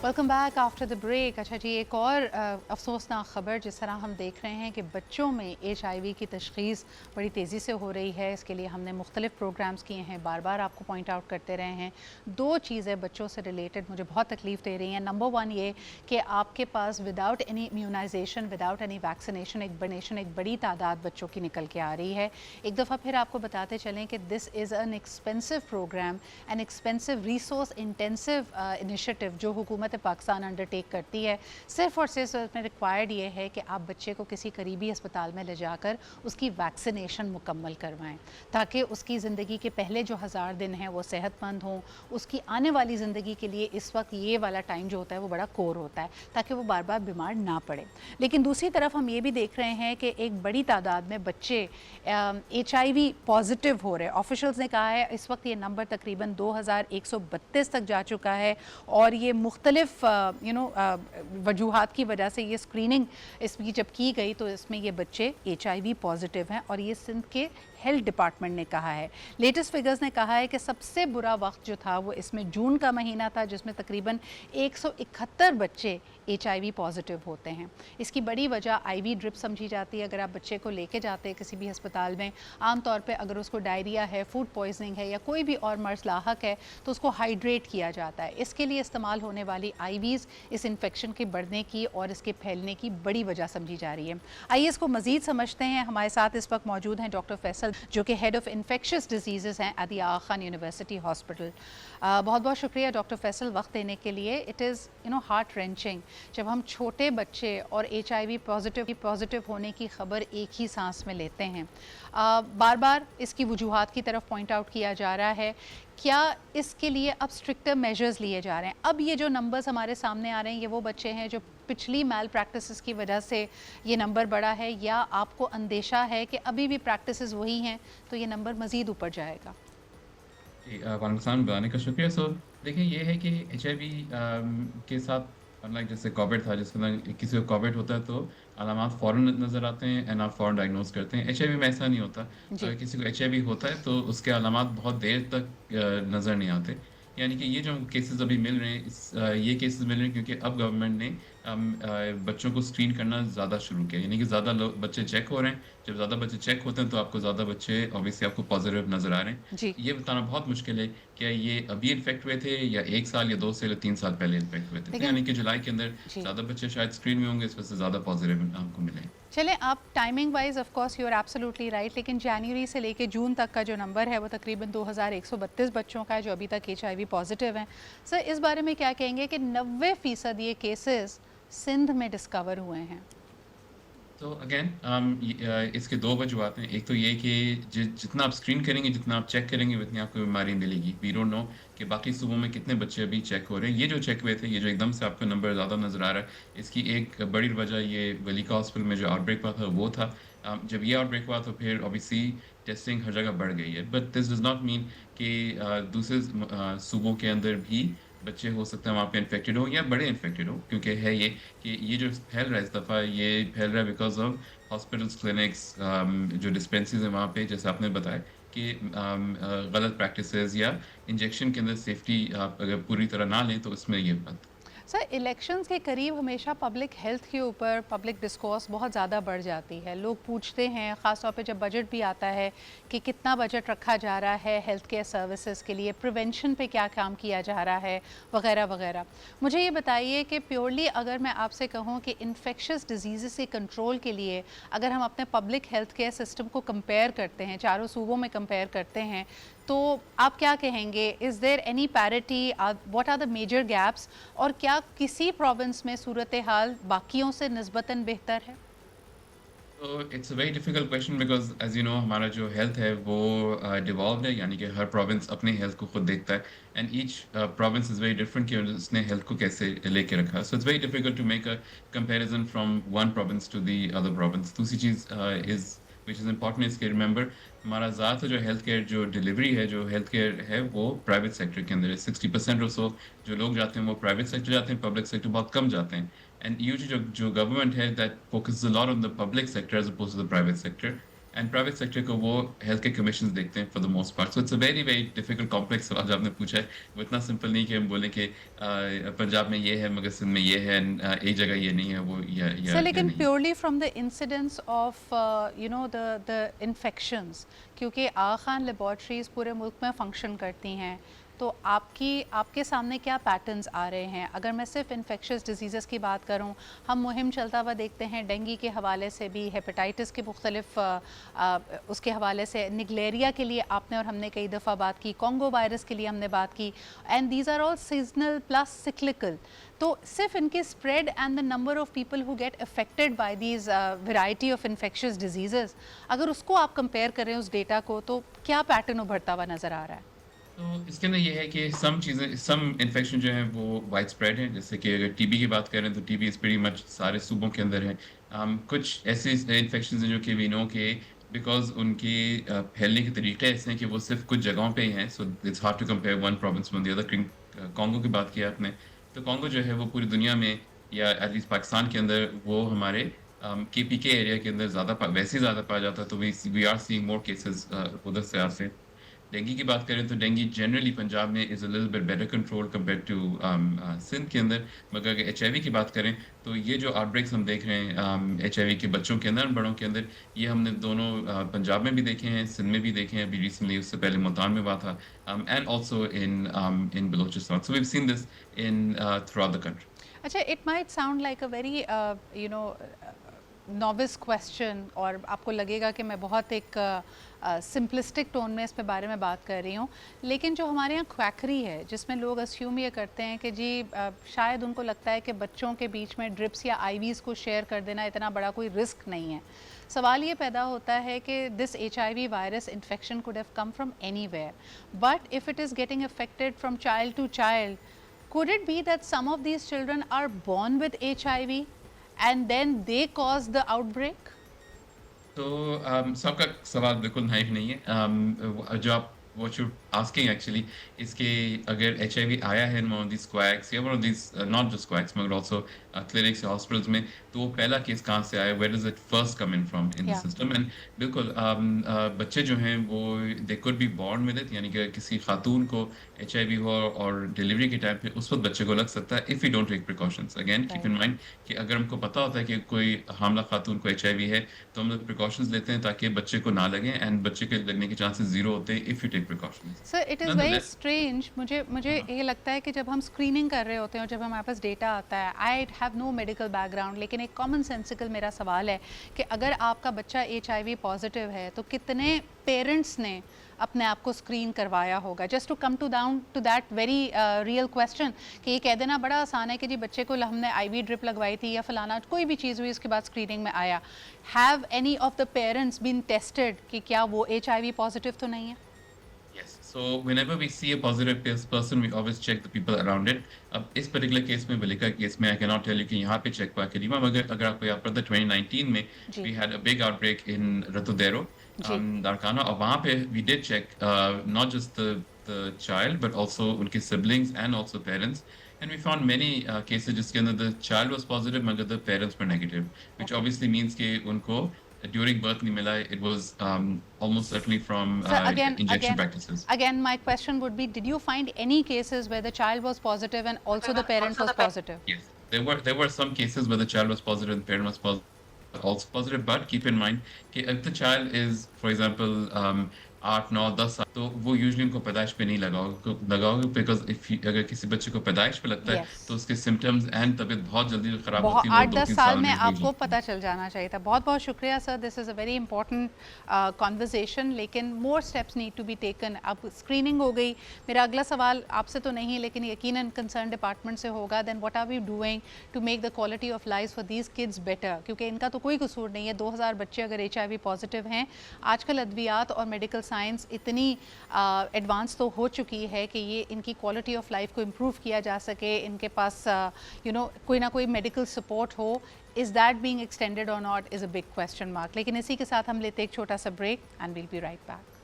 Welcome back after the break. अच्छा जी, एक और अफसोसनाक ख़बर जिस तरह हम देख रहे हैं कि बच्चों में HIV की तशख़ीस बड़ी तेज़ी से हो रही है। इसके लिए हमने मुख्तलिफ़ प्रोग्राम्स किए हैं, बार बार आपको पॉइंट आउट करते रहे हैं। दो चीज़ें बच्चों से रिलेटेड मुझे बहुत तकलीफ़ दे रही हैं। नंबर वन ये कि आपके पास without any immunization, without any vaccination एक बड़ी तादाद बच्चों की निकल के आ रही है। एक दफ़ा फिर आपको बताते चलें कि this is an expensive programme, an expensive resource intensive initiative जो हुकूमत पाकिस्तान अंडरटेक करती है। सिर्फ़ और सिर्फ उसमें रिक्वायर्ड ये है कि आप बच्चे को किसी करीबी अस्पताल में ले जाकर उसकी वैक्सीनेशन मुकम्मल करवाएं, ताकि उसकी ज़िंदगी के पहले जो 1000 दिन हैं वो सेहतमंद हों। उसकी आने वाली ज़िंदगी के लिए इस वक्त ये वाला टाइम जो होता है वो बड़ा कोर होता है, ताकि वो बार बार बीमार ना पड़े। लेकिन दूसरी तरफ हम ये भी देख रहे हैं कि एक बड़ी तादाद में बच्चे HIV पॉजिटिव हो रहे हैं। ऑफिशल्स ने कहा है इस वक्त ये नंबर तकरीबन 2132 तक जा चुका है, और ये मुख्तलिफ वजूहात की वजह से ये स्क्रीनिंग इसकी जब की गई तो इसमें ये बच्चे HIV पॉजिटिव हैं, और ये सिंध के हेल्थ डिपार्टमेंट ने कहा है। लेटेस्ट फिगर्स ने कहा है कि सबसे बुरा वक्त जो था वो इसमें जून का महीना था, जिसमें तकरीबन 171 बच्चे HIV पॉजिटिव होते हैं। इसकी बड़ी वजह IV ड्रिप समझी जाती है। अगर आप बच्चे को लेके जाते हैं किसी भी अस्पताल में, आम तौर पे अगर उसको डायरिया है, फूड पॉइजनिंग है या कोई भी और मर्ज़ लाहक है तो उसको हाइड्रेट किया जाता है। इसके लिए इस्तेमाल होने वाली IVs इस इन्फेक्शन के बढ़ने की और इसके फैलने की बड़ी वजह समझी जा रही है। आइए इसको मज़ीद समझते हैं। हमारे साथ इस वक्त मौजूद हैं डॉक्टर फैसल, जो कि हेड ऑफ़ इन्फेक्शस डिजीज़ हैं at the Aga Khan university hospital. बहुत बहुत शुक्रिया डॉक्टर फैसल वक्त देने के लिए। इट इज़ हार्ट रेंचिंग जब हम छोटे बच्चे और HIV पॉजिटिव होने की ख़बर एक ही सांस में लेते हैं। बार बार इसकी वजूहात की तरफ पॉइंट आउट किया जा रहा है। क्या इसके लिए अब स्ट्रिक्टर मेजर्स लिए जा रहे हैं? अब ये जो नंबर्स हमारे सामने आ रहे हैं, ये वो बच्चे हैं जो पिछली मैल प्रैक्टिसेस की वजह से ये नंबर बढ़ा है, या आपको अंदेशा है कि अभी भी प्रैक्टिसेस वही हैं तो ये नंबर मज़ीद ऊपर जाएगा? जी, वालेकुम सलाम बताने का शुक्रिया। देखिए ये है कि HIV के साथ अनलाइक जैसे कोविड था, जिसके अंदर किसी को कोविड होता है तो अलामात फ़ौरन नज़र आते हैं एंड आप फ़ौरन डायग्नोज़ करते हैं। HIV में ऐसा नहीं होता। जी। अगर किसी को HIV होता है तो उसके अलामात बहुत देर तक नज़र नहीं आते। यानी कि ये जो केसेज़ अभी मिल रहे हैं ये केसेज़ मिल रहे हैं क्योंकि अब गवर्नमेंट ने बच्चों को स्क्रीन करना ज़्यादा शुरू किया। यानी कि ज़्यादा लोग बच्चे चेक हो रहे हैं। जब ज़्यादा बच्चे चेक होते हैं तो आपको ज़्यादा बच्चे ऑब्वियसली आपको पॉज़िटिव नज़र आ रहे हैं। जी। ये बताना बहुत मुश्किल है, क्या ये अभी इन्फेक्ट हुए थे या 1 साल या 2 साल या 3 साल पहले इन्फेक्ट हुए थे। तो लेकिन यानी कि जुलाई के अंदर जी, ज़्यादा बच्चे शायद स्क्रीन में होंगे, इस वजह से ज़्यादा पॉज़िटिव आपको मिले हैं। चलें, आप timing wise of course you are absolutely right, लेकिन जनवरी से लेके जून तक का जो नंबर है वो तकरीबन 2132 बच्चों का है जो अभी तक HIV पॉजिटिव हैं। सर, इस बारे में क्या कहेंगे कि 90% ये केसेस सिंध में डिस्कवर हुए हैं? तो अगेन इसके 2 वजूहात हैं। एक तो ये कि जितना आप स्क्रीन करेंगे, जितना आप चेक करेंगे, उतनी आपको बीमारी मिलेगी। वी डोंट नो कि बाकी सूबों में कितने बच्चे अभी चेक हो रहे हैं। ये जो चेक हुए थे, ये जो एकदम से आपको नंबर ज़्यादा नज़र आ रहा है, इसकी एक बड़ी वजह ये वलीका हॉस्पिटल में जो आउटब्रेक हुआ था, वो था। जब ये आउटब्रेक हुआ तो फिर ऑब्वियसली टेस्टिंग हर जगह बढ़ गई है। But this does not mean कि दूसरे सूबों के अंदर भी बच्चे हो सकते हैं वहाँ पे इन्फेक्टेड हो या बड़े इन्फेक्टेड हो, क्योंकि है ये कि ये जो फैल रहा है इस दफ़ा, ये फैल रहा है बिकॉज़ ऑफ हॉस्पिटल्स, क्लिनिक्स, जो डिस्पेंसरीज़ हैं वहाँ पे, जैसे आपने बताया कि गलत प्रैक्टिसेज़ या इंजेक्शन के अंदर सेफ्टी आप अगर पूरी तरह ना लें, तो इसमें ये बात। सर, इलेक्शंस के करीब हमेशा पब्लिक हेल्थ के ऊपर पब्लिक डिस्कोर्स बहुत ज़्यादा बढ़ जाती है। लोग पूछते हैं, ख़ास तौर पे जब बजट भी आता है, कि कितना बजट रखा जा रहा है हेल्थ केयर सर्विसेज के लिए, प्रिवेंशन पे क्या काम किया जा रहा है, वगैरह वगैरह। मुझे ये बताइए कि प्योरली अगर मैं आपसे कहूँ कि इन्फेक्शस डिजीज़ के कंट्रोल के लिए अगर हम अपने पब्लिक हेल्थ केयर सिस्टम को कंपेयर करते हैं, चारों सूबों में कंपेयर करते हैं, तो आप क्या कहेंगे? Is there any parity? What are the major gaps? और क्या किसी प्रोविंस में सूरत हाल बाकियों से निस्बतन बेहतर है? तो it's a very difficult question because as you know हमारा जो हेल्थ है वो डिवॉल्व्ड है, यानी कि हर प्रोविंस अपने हेल्थ को खुद देखता है and each province is very different कि उसने हेल्थ को कैसे लेके रखा। So it's very difficult to make a comparison from one province to the other province. दूसरी चीज़ is which is important is कि रिमेंबर हमारा ज़्यादातर जो हेल्थ केयर जो डिलीवरी है, जो हेल्थ केयर है, वो प्राइवेट सेक्टर के अंदर है। 60% और सो जो लोग जाते हैं वो प्राइवेट सेक्टर जाते हैं, पब्लिक सेक्टर बहुत कम जाते हैं। And usually जो government है that focuses a lot on the public sector as opposed to the private sector. And private sector को वो हेल्थ केयर कमीशंस देखते हैं for the most part. So it's a very very difficult complex सवाल जो आपने पूछा है। वो इतना सिंपल नहीं कि हम बोलें कि पंजाब में ये है मगर सिंध में ये है, एक जगह ये नहीं है, वो सर या लेकिन नहीं है। Purely from the incidence of you know the infections, क्योंकि आगा खान लेबॉर्ट्रीज़ पूरे मुल्क में फंक्शन करती हैं, तो आपके सामने क्या पैटर्न्स आ रहे हैं? अगर मैं सिर्फ इन्फेक्शियस डिजीज़ की बात करूं, हम मुहिम चलता हुआ देखते हैं डेंगू के हवाले से भी, हेपेटाइटिस के मुख्तलिफ उसके हवाले से, निगलेरिया के लिए आपने और हमने कई दफ़ा बात की, कॉन्गो वायरस के लिए हमने बात की, and these are all seasonal plus cyclical. तो सिर्फ इनकी spread and the number of people who get affected by these variety of infectious disease, अगर उसको आप कंपेयर करें उस डेटा को, तो क्या पैटर्न उभरता हुआ नज़र आ रहा है? तो इसके अंदर ये है कि सम इन्फेक्शन जो है वो वाइड स्प्रेड है। जैसे कि अगर टीबी की बात करें तो टीबी इज़ प्रीटी मच सारे सूबों के अंदर है। कुछ ऐसे इन्फेक्शंस हैं जो कि वी नो के बिकॉज़ उनकी फैलने के तरीके ऐसे हैं कि वो सिर्फ़ कुछ जगहों पे ही हैं। So it's hard to compare one province from the other. Congo की बात की आपने, तो कॉन्गो जो है वो पूरी दुनिया में या एटलीस्ट पाकिस्तान के अंदर वो हमारे केपीके एरिया के अंदर वैसे ही ज़्यादा पाया जाता है। तो we are seeing more cases उधर से आते। डेंगू की बात करें तो डेंगू जनरली पंजाब में is a little bit better controlled compared to Sindh के अंदर। मगर अगर एचआईवी की बात करें तो ये जो आउटब्रेक्स हम देख रहे हैं एचआईवी के बच्चों के अंदर और बड़ों के अंदर, ये हमने दोनों पंजाब में भी देखे हैं, सिंध में भी देखे हैं, अभी रिसेंटली उससे पहले मुल्तान में हुआ था, and also in Balochistan. So we have seen this in throughout the country. अच्छा, it might sound like a very you know novice question, और आपको लगेगा कि मैं बहुत एक सिंपलिस्टिक टोन में इस पे बारे में बात कर रही हूँ, लेकिन जो हमारे यहाँ क्वैकरी है जिसमें लोग अस्यूम ये करते हैं कि जी शायद उनको लगता है कि बच्चों के बीच में ड्रिप्स या आईवीज़ को शेयर कर देना इतना बड़ा कोई रिस्क नहीं है। सवाल ये पैदा होता है कि this HIV virus infection could have come from anywhere, but if it is getting affected from child to child, could it be that some of these children are born with HIV and then they cause the outbreak? तो सबका सवाल बिल्कुल naive नहीं है। जो आप what you asking actually इसके अगर एचआईवी आया है in one of these squacks या one of these not just squacks मगर आल्सो क्लिनिक्स या हॉस्पिटल्स में, तो वो पहला केस कहाँ से आया, where does it first come in from in the Yeah. System. And बिल्कुल बच्चे जो हैं वो they could be born with it, यानी कि किसी खातून को एचआईवी हो और डिलीवरी के टाइम पे उस वक्त बच्चे को लग सकता है if you don't take precautions. Again keep Right. In mind कि अगर हमको पता होता है कि कोई हामला खातून को एचआईवी है तो हम लोग प्रिकॉशंस लेते हैं ताकि बच्चे को ना लगे, एंड बच्चे के लगने के चांसेस ज़ीरो होते हैं if you take precautions. Sir it is very nonetheless strange, मुझे हाँ, ये लगता है कि जब हम स्क्रीनिंग कर रहे होते हैं और जब हमारे पास डेटा आता है, I have no medical background, लेकिन एक कॉमन सेंसिकल मेरा सवाल है कि अगर आपका बच्चा HIV पॉजिटिव है तो कितने पेरेंट्स ने अपने आप को स्क्रीन करवाया होगा? Just to come to down to that very real question, कि ये कह देना बड़ा आसान है कि जी बच्चे को हमने IV ड्रिप लगवाई थी या फलाना कोई भी चीज़ हुई उसके बाद स्क्रीनिंग में आया। Have any of the parents been tested कि क्या वो HIV पॉजिटिव तो नहीं है? yes. So whenever we see a positive person, we always check the people around it. अब इस पर्टिकुलर केस में बलिका केस में I can not tell you कि यहाँ पे चेक हुआ करीमा, मगर अगर आपको याद पड़ता 2019 में जी we had a big outbreak in Ratodero ji. Larkana, और वहाँ पे we did check not just the child but also उनके siblings and also parents, and we found many cases जिसके अंदर the child was positive मगर the parents were negative, which okay obviously means कि उनको during birth नहीं मिला, it was almost certainly from sir again injection again practices. Again my question would be, did you find any cases where the child was positive and also the parent was positive? Yes, there were some cases where the child was positive and the parent was also positive, but keep in mind कि if the child is, for example, 8, 9, 10 साल, तो वो usually उनको पैदाइश पे नहीं लगाओगे because अगर किसी बच्चे को पैदाइश पे लगता है यस, तो उसके सिम्टम्स एंड तबीयत बहुत जल्दी खराब बहुत होती है, वो 8-10 2-3 साल साल में में हो आपको जाती है। पता चल जाना चाहिए था। बहुत बहुत शुक्रिया sir, this is a very important conversation, लेकिन more steps need to be taken. अब स्क्रीनिंग हो गई, मेरा अगला सवाल आपसे तो नहीं लेकिन यकीनन कंसर्न डिपार्टमेंट से होगा, then what are we doing to make the quality of life for these kids better, क्योंकि इनका तो कोई कसूर नहीं है। 2000 बच्चे अगर HIV पॉजिटिव हैं, आजकल अद्वियात और मेडिकल साइंस इतनी एडवांस तो हो चुकी है कि ये इनकी क्वालिटी ऑफ लाइफ को इम्प्रूव किया जा सके, इनके पास कोई ना कोई मेडिकल सपोर्ट हो, इज़ दैट बीइंग एक्सटेंडेड और not is a big question mark. लेकिन इसी के साथ हम लेते एक छोटा सा break and will be right back.